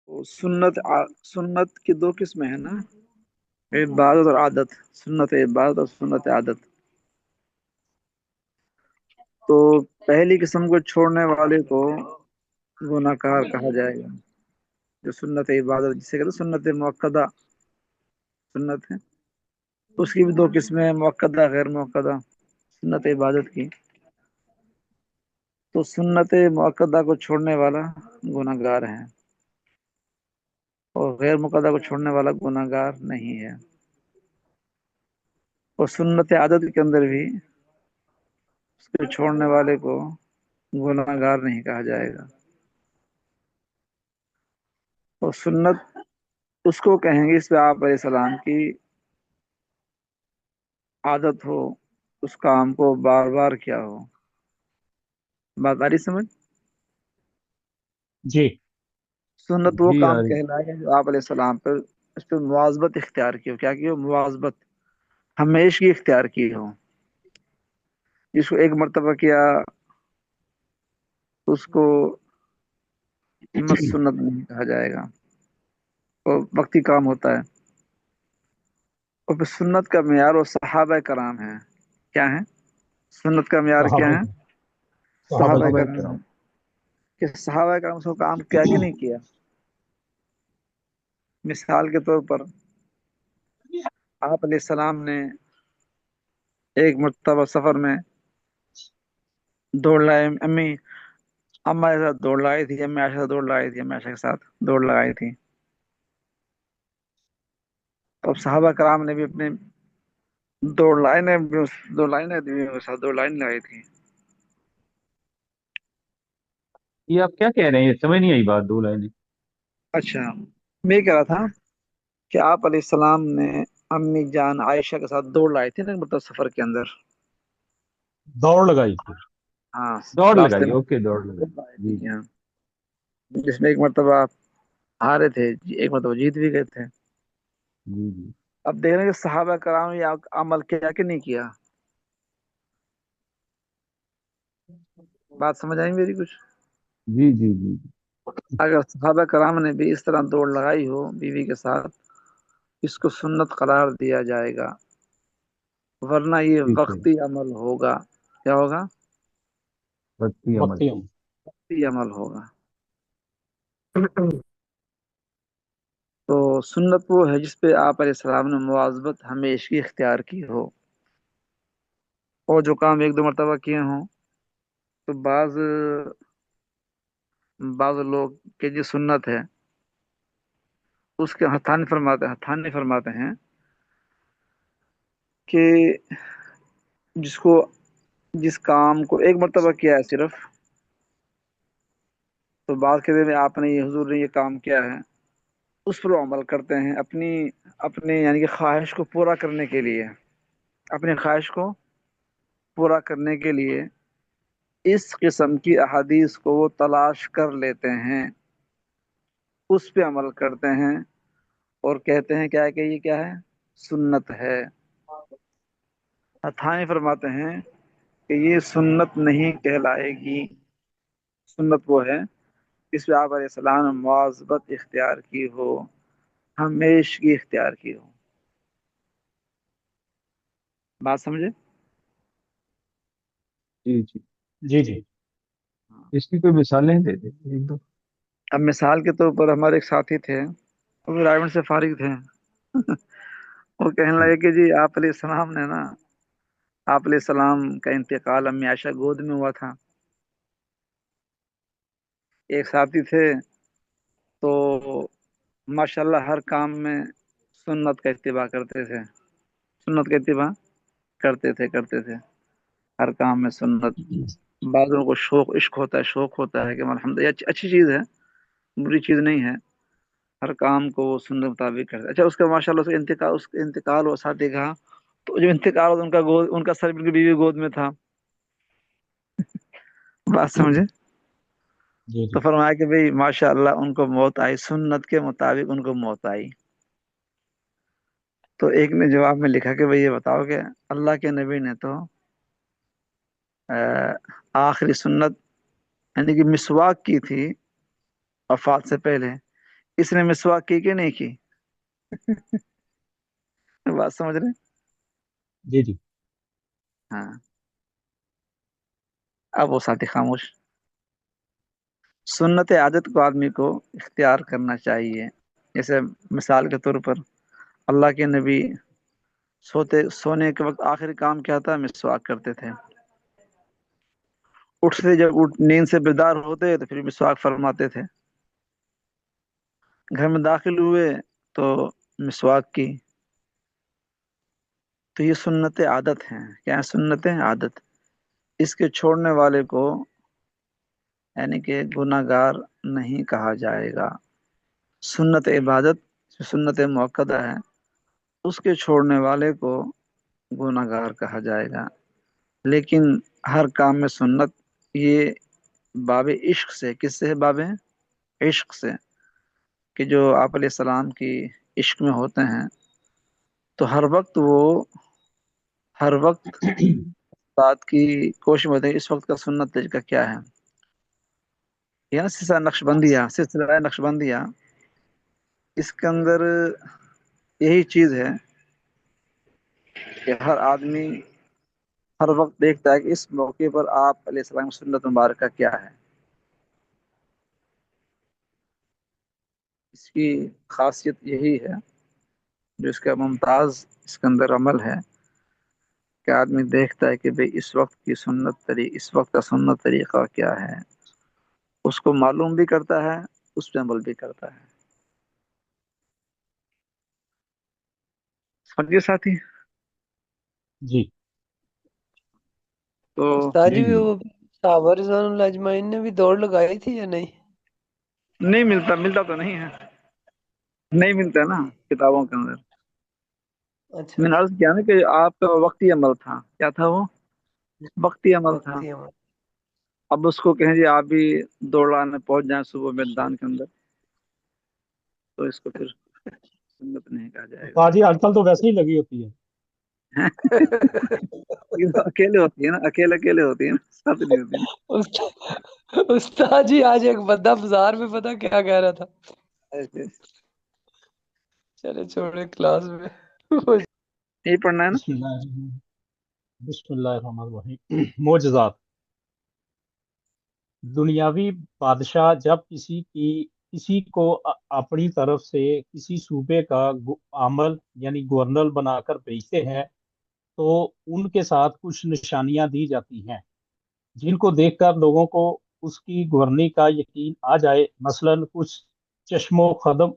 तो सुन्नत की दो किस्में हैं ना, इबादत और आदत। सुन्नत इबादत और सुन्नत आदत। तो पहली किस्म को छोड़ने वाले को गुनाहगार कहा जाएगा। जो सुन्नत इबादत जिसे कहते हैं सुन्नत मुअक्कदा सुन्नत है, उसकी भी दो किस्में हैं, मुअक्कदा गैर मुअक्कदा। सुन्नत इबादत की, तो सुन्नत मुअक्कदा को छोड़ने वाला गुनाहगार है, और गैर मुअक्कदा को छोड़ने वाला गुनाहगार नहीं है। और सुन्नत आदत के अंदर भी उसके छोड़ने वाले को गुनाहगार नहीं कहा जाएगा। और सुन्नत उसको कहेंगे इस पे आप सलाम की आदत हो, उस काम को बार बार किया हो। बात आ रही समझ? जी सुन्नत वो जी काम यार। कहलाएगा जो आप सलाम पर उस पर मुवाजबत इख्तियार की हो। क्या की हो? मुवाजबत, हमेशगी इख्तियार की हो। जिसको एक मर्तबा किया उसको सुन्नत नहीं कहा जाएगा, वो वक्ती काम होता है। और फिर सुन्नत का मेयार वो सहाबा कराम है। क्या है सुन्नत का मेयार? क्या सहाबा है? सहाबा सहाबा कराम। कराम। कि सहाबा कराम उसको काम किया कि नहीं किया। मिसाल के तौर पर आप सलाम ने एक मर्तबा सफर में दौड़ लाए। अम्मी अम्मा के साथ दौड़ लाई थी, अम्मी आयशा के साथ दौड़ लाई थी, अम्मी आयशा के साथ दौड़ लगाई थी। तो अब सहाबा कराम ने भी अपने दौड़ लाइनें बीवियों के साथ दौड़ लाइन लगाई थी। ये आप क्या कह रहे हैं? ये समझ नहीं आई बात, दो लाइन। अच्छा, मैं कह रहा था कि आप सलाम ने अम्मी जान आयशा के साथ दौड़ लाई थी ना, मतलब सफर के अंदर। दौड़ लगाई थी। हाँ, दौड़ रास्ते लगाई, में ओके, दौड़ लगाई। दौड़ लाई जी थी हाँ। जिसमें एक मर्तबा आप हारे थे, एक मर्तबा जीत भी गए थे। जी जी अब देख रहे हैं कि सहाबा कराम ये अमल किया कि नहीं किया। बात समझ आई मेरी कुछ? जी जी जी जी। अगर सहाबा कराम ने भी इस तरह दौड़ लगाई हो बीवी के साथ, इसको सुन्नत करार दिया जाएगा। वरना ये ठीक है। वक्ती अमल होगा। क्या होगा? भक्ति अमल। वक्ती हम। वक्ती अमल होगा। तो सुन्नत वो है जिस पे आप सलाम ने मुवाजबत हमेशा इख्तियार की हो, और जो काम एक दो मरतबा किए हों। तो बाज लोग के जो सुन्नत है उसके हथानी फरमाते हैं कि जिसको जिस काम को एक मरतबा किया है सिर्फ, तो बात कहते हैं आपने ये हुजूर ने ये काम किया है, उस पर वो अमल करते हैं अपनी अपने यानी कि ख्वाहिश को पूरा करने के लिए। अपनी ख्वाहिश को पूरा करने के लिए इस किस्म की अहादीस को वो तलाश कर लेते हैं, उस पे अमल करते हैं, और कहते हैं क्या है कि ये क्या है, सुन्नत है। हथानी फरमाते हैं कि ये सुन्नत नहीं कहलाएगी। सुन्नत वो है इस पे आप सलाम ने मुवाज़बत इख्तियार की हो, हमेशगी इख्तियार की हो। बात समझे? जी जी। जी जी। इसकी कोई मिसालें दे दे एक दो। अब मिसाल के तौर पर हमारे एक साथी थे, वो रिटायरमेंट से फारिग थे। वो कहने जी लगे कि जी आप सलाम ने ना, आप सलाम का इंतकाल अम्मी आयशा गोद में हुआ था। एक साथी थे, तो माशाल्लाह हर काम में सुन्नत का इत्तिबा करते थे। सुन्नत का इत्तिबा करते थे हर काम में सुन्नत। बाज़ों को शौक इश्क होता है, शौक होता है कि अल्हम्दुलिल्लाह अच्छी अच्छी चीज़ है, बुरी चीज़ नहीं है। हर काम को वो सुन्नत मुताबिक करते। अच्छा, उसका माशाल्लाह उसका इंतकाल हुआ साथी का। तो जब इंतकाल हुआ तो उनका सर बिल्कुल बीवी गोद में था। बात समझे? जी तो जी। फरमाया कि भाई माशाल्लाह उनको मौत आई, सुन्नत के मुताबिक उनको मौत आई। तो एक ने जवाब में लिखा कि भाई ये बताओ कि अल्लाह के नबी ने तो अ, आखिरी सुन्नत यानी कि मिसवाक की थी वफात से पहले, इसने मिसवाक की कि नहीं की? बात समझ रहे हैं? जी जी। हाँ। अब वो साथी खामोश। सुन्नत आदत को आदमी को इख्तियार करना चाहिए। जैसे मिसाल के तौर पर अल्लाह के नबी सोने के वक्त आखिरी काम क्या था? मिसवाक करते थे। उठते जब नींद से बेदार होते तो फिर मिसवाक फरमाते थे। घर में दाखिल हुए तो मिसवाक की। तो ये सुन्नत आदत हैं। क्या है? सुन्नत आदत। इसके छोड़ने वाले को यानी कि गुनाहगार नहीं कहा जाएगा। सुन्नत इबादत जो सुन्नत मुअक्कदा है, उसके छोड़ने वाले को गुनाहगार कहा जाएगा। लेकिन हर काम में सुन्नत, ये बाब इश्क से, किससे है? बाब इश्क से, कि जो आप अलैहिस्सलाम की इश्क में होते हैं, तो हर वक्त बात की कोशिश में होते हैं इस वक्त का सुन्नत तरीका क्या है। ये ना सिलसिला नक्शबंदिया, इसके अंदर यही चीज है कि हर आदमी हर वक्त देखता है कि इस मौके पर आप अलैहिस्सलाम की सुन्नत मुबारक क्या है। इसकी खासियत यही है, जो इसका मुमताज इसके अंदर अमल है, कि आदमी देखता है कि भाई इस वक्त का सुन्नत तरीका क्या है, उसको मालूम भी करता है, उस पर अमल भी करता है। समझिए साथी। जी तो उस्ताद जी जी, जी। वो साहब रिजवानुल अजमाइन ने भी दौड़ लगाई थी या नहीं? नहीं मिलता, मिलता तो नहीं है, नहीं मिलता है ना किताबों के अंदर। अच्छा मैंने अर्ज किया ना कि आपका वक्ती अमल था। क्या था वो? वक्ती अमल था। वक्ती अमल। अब उसको कहें जी आप भी दौड़ाने पहुंच जाएं सुबह मैदान के अंदर, तो इसको फिर सुन्नत नहीं कहा जाएगा। उस्ताद जी आजकल तो वैसे ही लगी होती है। ये तो अकेले होती है ना, अकेले अकेले होती है ना, साथ नहीं होती ना। उस्ताद जी, आज एक बंदा बाजार में पता क्या कह रहा था? ऐसे चले छोड़े, क्लास में यही पढ़ना है ना। बिस्मिल्लाह बिस्मिल्लाहिर्रहमानिर्रहीम। मोजज़ात। दुनियावी बादशाह जब किसी को अपनी तरफ से किसी सूबे का आमल यानी गवर्नर बनाकर भेजते हैं, तो उनके साथ कुछ निशानियां दी जाती हैं जिनको देखकर लोगों को उसकी गवर्नी का यकीन आ जाए। मसलन कुछ चश्मो खदम,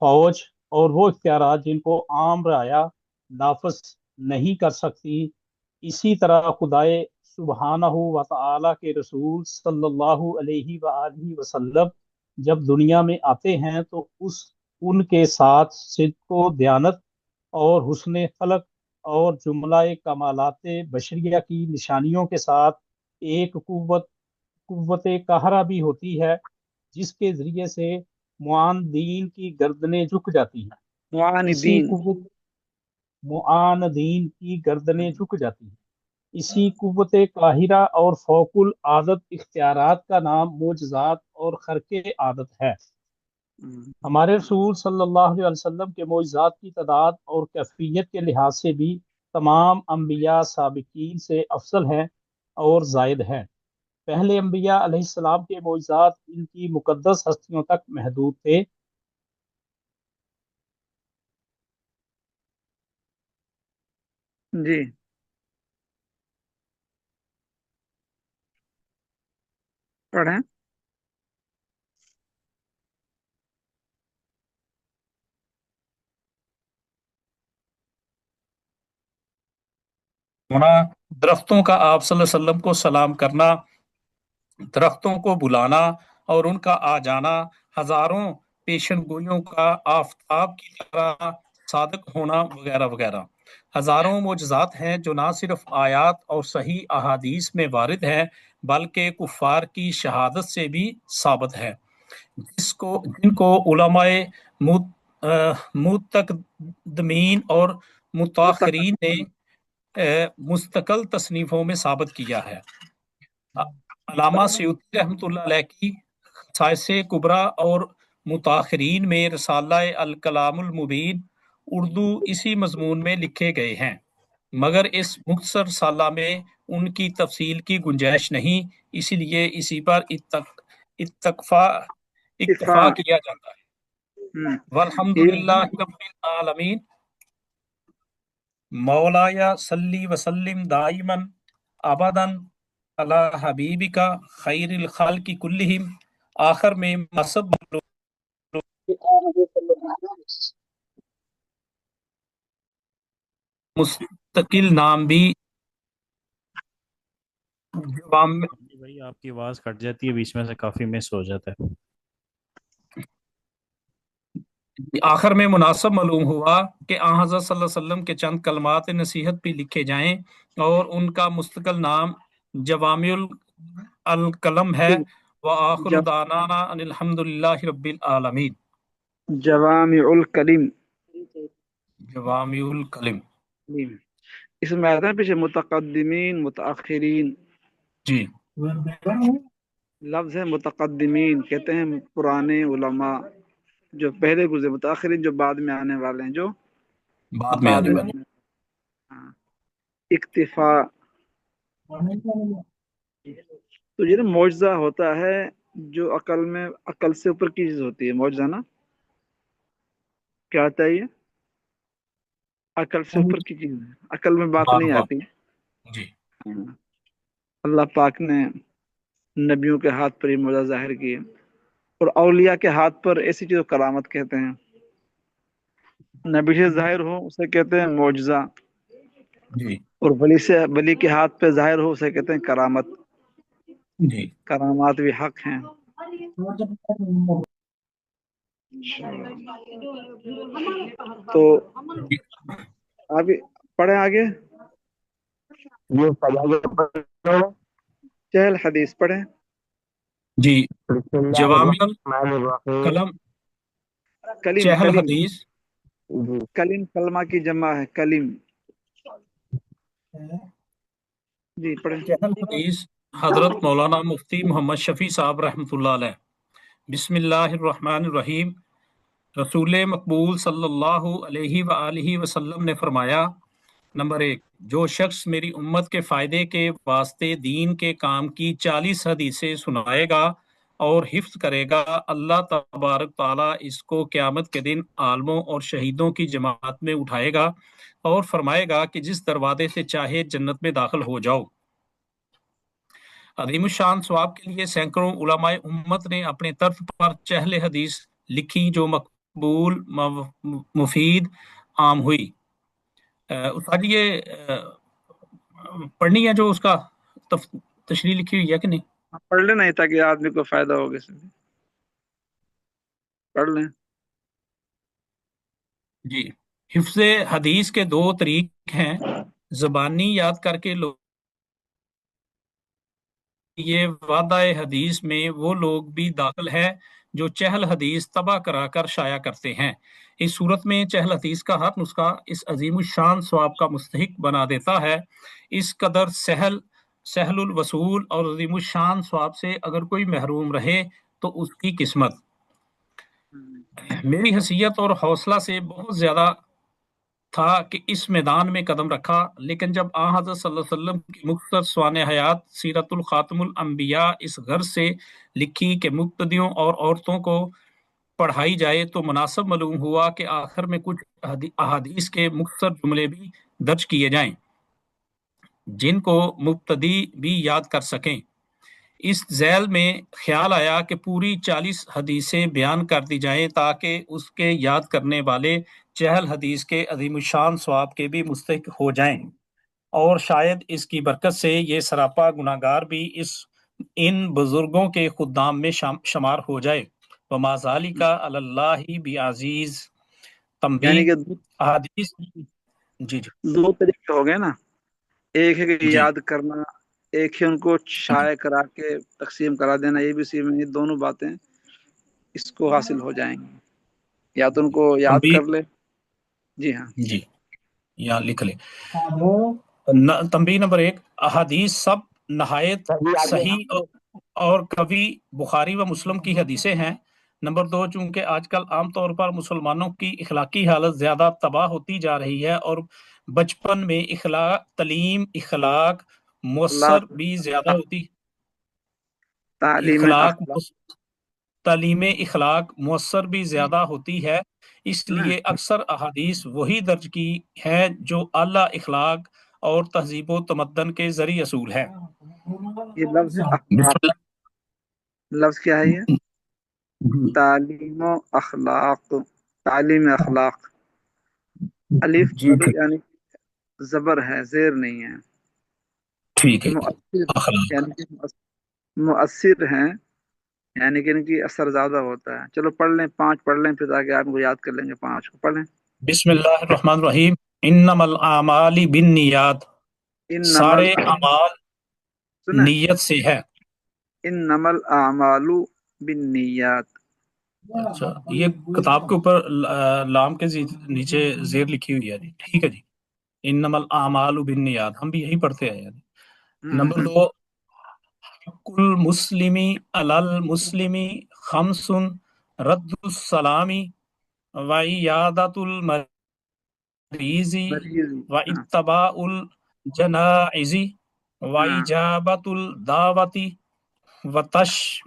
फौज और वो इख्तियारात जिनको आम राया नाफज नहीं कर सकती। इसी तरह खुदाए सुबहानहू व तआला के रसूल सल्लल्लाहु अलैहि वआलिहि वसल्लम जब दुनिया में आते हैं, तो उनके साथ सिद्को, दयानत और हुस्न खलक और जुमला कमालाते बशरिया की निशानियों के साथ एक कुव्वत कहरा भी होती है, जिसके जरिए से मुआन दीन की गर्दनें झुक जाती हैं। इसी मुआनिदीन। कुव्वत मुआन दीन की गर्दनें झुक जाती हैं। इसी कुव्वत काहिरा और फौकुल आदत इख्तियारात का नाम मोजज़ात और खर्के आदत है। हमारे रसूल सल्लल्लाहु अलैहि वसल्लम के मोजज़ात की तादाद और कैफियत के लिहाज से भी तमाम अम्बिया साबिकीन से अफजल हैं और जायद हैं। पहले अम्बिया अलैहिस्सलाम के मोजज़ात इनकी मुकद्दस हस्तियों तक महदूद थे। जी पढ़ें। होना, दरख्तों का आप सल्लल्लाहु अलैहि वसल्लम को सलाम करना, दरख्तों को बुलाना और उनका आ जाना, हजारों पेशन गोइयों का आफताब की तरह सादक होना, वगैरह वगैरह। हजारों मोजज़ात हैं जो ना सिर्फ आयात और सही अहादीस में वारिद हैं, बल्कि कुफ़ार की शहादत से भी साबित है, जिनको उलमाए मुतकदमीन और मुतक मुताखरीन ने मुस्तकल तसनीफों में साबित किया है। अलामा सयूती रहमतुल्लाह अलैह की खसाइसे कुबरा और متاخرین میں رسالہ الکلام المبین اردو اسی مضمون میں لکھے گئے ہیں، مگر اس مختصر رسالہ میں ان کی تفصیل کی گنجائش نہیں، اسی لیے اسی پر اکتفا کیا جاتا ہے۔ والحمدللہ رب العالمین۔ مولایا صلی وسلم دائما ابدا علی حبیبک خیر الخلق کلہم۔ آخر میں مذہب مستقل نام بھی جوامع بھائی آپ کی آواز کٹ جاتی ہے بیچ میں سے، کافی مس ہو جاتا ہے۔ آخر میں مناسب معلوم ہوا کہ آن حضرت صلی اللہ علیہ وسلم کے چند کلمات نصیحت بھی لکھے جائیں اور ان کا مستقل نام جوامع الکلم ہے۔ وآخر دعوانا ان الحمدللہ رب العالمین۔ جوامع الکلم، جوامع الکلم اس میں آتا ہے پیچھے متقدمین متاخرین، جی لفظ ہے متقدمین، کہتے ہیں پرانے علماء جو پہلے گزرے، متاخرین جو بعد میں آنے والے ہیں، جو بعد میں آنے والی۔ ہاں۔ اکتفا، تو یہ معجزہ ہوتا ہے جو عقل سے اوپر کی چیز ہوتی ہے، معجزہ نا کیا ہوتا ہے؟ یہ عقل سے اوپر کی چیز ہے، عقل میں بات نہیں آتی۔ جی ہاں۔ اللہ پاک نے نبیوں کے ہاتھ پر یہ معجزہ ظاہر کیے، اور اولیاء کے ہاتھ پر ایسی چیز کو کرامت کہتے ہیں۔ نبی سے ظاہر ہو اسے کہتے ہیں معجزہ، جی اور ولی کے ہاتھ پہ ظاہر ہو اسے کہتے ہیں کرامت۔ جی کرامات بھی حق ہیں۔ تو ابھی پڑھیں آگے، چہل حدیث پڑھیں۔ جی جوامع الکلم کلیم چہل کلیم حدیث کلیم کلمہ کی جمع ہے، کلیم۔ جی پڑھیں۔ چہل حدیث حضرت مولانا مفتی محمد شفیع صاحب رحمۃ اللہ علیہ۔ بسم اللہ الرحمن الرحیم۔ رسول مقبول صلی اللہ علیہ وآلہ وسلم نے فرمایا، نمبر 1، جو شخص میری امت کے فائدے کے واسطے دین کے کام کی 40 حدیثیں سنائے گا اور حفظ کرے گا، اللہ تبارک تعالیٰ اس کو قیامت کے دن عالموں اور شہیدوں کی جماعت میں اٹھائے گا اور فرمائے گا کہ جس دروازے سے چاہے جنت میں داخل ہو جاؤ۔ عظیم الشان ثواب کے لیے سینکڑوں علماء امت نے اپنے طرف پر چہل حدیث لکھی جو مقبول، مفید، عام ہوئی۔ استاد یہ پڑھنی ہے جو اس کا تشریح لکھی ہوئی ہے کہ نہیں؟ پڑھ لینا ہی تاکہ آدمی کو فائدہ ہوگا، اس میں پڑھ لیں۔ جی حفظ حدیث کے 2 طریق ہیں، زبانی یاد کر کے لوگ، یہ وعدہ حدیث میں وہ لوگ بھی داخل ہے جو چہل حدیث تباہ کرا کر شائع کرتے ہیں۔ اس صورت میں چہل حدیث کا ہر نسخہ اس عظیم الشان ثواب کا مستحق بنا دیتا ہے۔ اس قدر سہل الوصول اور عظیم الشان ثواب سے اگر کوئی محروم رہے تو اس کی قسمت۔ میری حیثیت اور حوصلہ سے بہت زیادہ تھا کہ اس میدان میں قدم رکھا، لیکن جب آن حضرت صلی اللہ علیہ وسلم کی مختصر سوانح حیات سیرت الخاتم الانبیاء اس غرض سے لکھی کہ مبتدیوں اور عورتوں کو پڑھائی جائے تو مناسب معلوم ہوا کہ آخر میں کچھ احادیث کے مختصر جملے بھی درج کیے جائیں جن کو مبتدی بھی یاد کر سکیں۔ اس ذیل میں خیال آیا کہ پوری 40 حدیثیں بیان کر دی جائیں تاکہ اس کے یاد کرنے والے چہل حدیث کے عظیم الشان ثواب کے بھی مستحق ہو جائیں، اور شاید اس کی برکت سے یہ سراپا گناہگار بھی ان بزرگوں کے خدام میں شمار ہو جائے۔ وما ذالک علی اللہ بعزیز۔ تنبیہ، یعنی کہ احادیث جی 2 طریقے ہو گئے نا، ایک ہے کہ جی یاد کرنا، ایک ہے ان کو شائع کرا کے تقسیم کرا دینا، یہ بھی سی میں یہ دونوں باتیں اس کو حاصل ہو جائیں گی، یا تو ان کو یاد تنبیہ، کر لے۔ جی ہاں جی یہاں لکھ لیں۔ تنبیہ نمبر 1، احادیث سب نہایت صحیح اور کبھی بخاری و مسلم کی حدیثیں ہیں، نمبر 2، چونکہ آج کل عام طور پر مسلمانوں کی اخلاقی حالت زیادہ تباہ ہوتی جا رہی ہے اور بچپن میں اخلاق مؤثر بھی زیادہ ہوتی تعلیم تعلیم اخلاق مؤثر بھی زیادہ ہوتی ہے، اس لیے اکثر احادیث وہی درج کی ہیں جو اعلیٰ اخلاق اور تہذیب و تمدن کے ذریعے اصول ہے۔ یہ لفظ ہے اخلاق، لفظ کیا ہے یہ؟ تعلیم و اخلاق، تعلیم اخلاق، الف یعنی زبر ہے، زیر نہیں ہے، ٹھیک ہے، مؤثر اخلاق۔ یعنی کہ مؤثر ہیں، یعنی کہ ان کی اثر زیادہ ہوتا ہے۔ چلو پڑھ لیں، 5 پڑھ لیں، پھر تاکہ آپ کو یاد کر لیں گے، 5 کو پڑھ لیں۔ بسم اللہ الرحمن الرحیم۔ انما الاعمال بالنیات، انما سارے اعمال سنیں، نیت سے ہے۔ انما الاعمال بالنیات، اچھا، یہ کتاب کے اوپر لام کے نیچے زیر لکھی ہوئی ہے جی، ٹھیک ہے جی۔ انما الاعمال بالنیات، ہم بھی یہی پڑھتے ہیں یعنی۔ نمبر 2، حق المسلم علی المسلم خمس، رد السلام وعیادۃ المریض مریض، واتباع الجنائز وإجابۃ الدعوۃ وتشمیت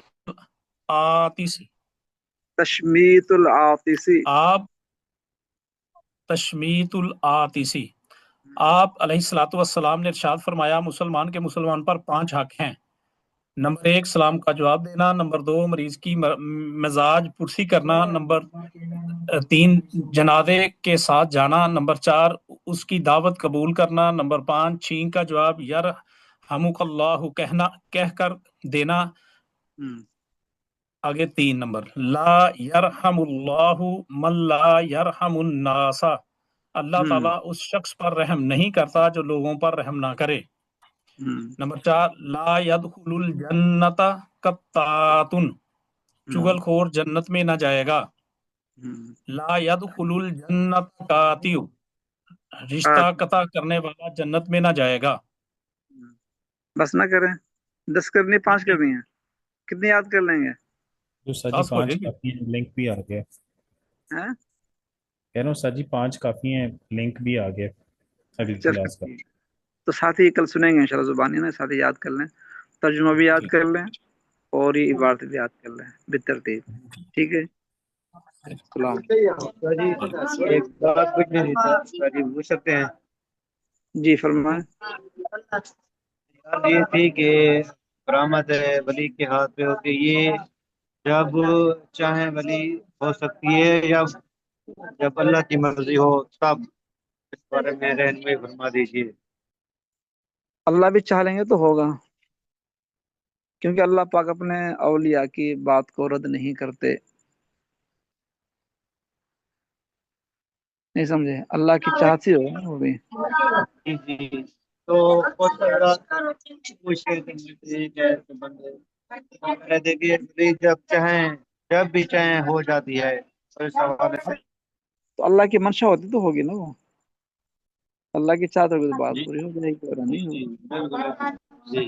تشمیت العاطسی، تشمیت العاطسی۔ آپ علیہ الصلوۃ والسلام نے ارشاد فرمایا، مسلمان کے مسلمان پر 5 حق ہیں۔ نمبر 1، سلام کا جواب دینا۔ نمبر 2، مریض کی مزاج پرسی کرنا۔ نمبر 3، جنازے کے ساتھ جانا۔ نمبر 4، اس کی دعوت قبول کرنا۔ نمبر 5، چھینک کا جواب یرحمک اللہ کہہ کر دینا۔ آگے 3 نمبر، لا یرحم اللہ من لا یرحم الناس، اللہ تعالیٰ اس شخص پر رحم نہیں کرتا جو لوگوں پر رحم نہ کرے۔ نمبر 4، لا يدخل الجنت قطات، چغل خور جنت میں نہ جائے گا۔ لا يدخل الجنت قاطع، رشتہ قطع کرنے والا جنت میں نہ جائے گا۔ بس نہ کریں، 10 کرنی، 5 کرنی ہے، کتنی یاد کر لیں گے؟ جو سر جی 5 کافی ہیں، لنک بھی آ گیا۔ ہاں؟ کہہ رہا ہوں سر جی 5 کافی ہیں، لنک بھی آ گیا اگلی کلاس کا۔ تو ساتھی کل سنیں گے انشاءاللہ زبانی میں، ساتھی یاد کر لیں، ترجمہ بھی یاد کر لیں اور یہ عبارت بھی یاد کر لیں بالترتیب، ٹھیک ہے؟ سلام جی ایک بات پوچھنی تھی سر جی، پوچھ سکتے ہیں؟ جی فرمائیں۔ یہ تھی کہ برآمد ولی کے ہاتھ پہ ہوتی، یہ جب چاہیں ولی ہو سکتی ہے یا جب اللہ کی مرضی ہو تب؟ اس بارے میں رہنمائی فرما دیجیے۔ اللہ بھی چاہ لیں گے تو ہوگا، کیونکہ اللہ پاک اپنے اولیاء کی بات کو رد نہیں کرتے، نہیں سمجھے؟ اللہ کی چاہت سے ہوگا نا وہ بھی۔ جی تو دیکھیے جب چاہیں، جب بھی چاہیں ہو جاتی ہے، تو اللہ کی منشا ہوتی تو ہوگی نا، وہ اللہ کی چاہت ہوگی تو بات پوری ہو جائے گی، اور نہیں ہوگی۔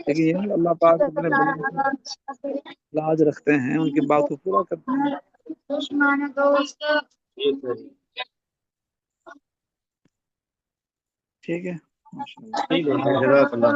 لیکن یہ اللہ پاک اپنے بندوں سے لاج رکھتے ہیں، ان کی بات کو پورا کرتے ہیں۔ ٹھیک ہے، ماشاءاللہ۔ ٹھیک ہے، جزاک اللہ۔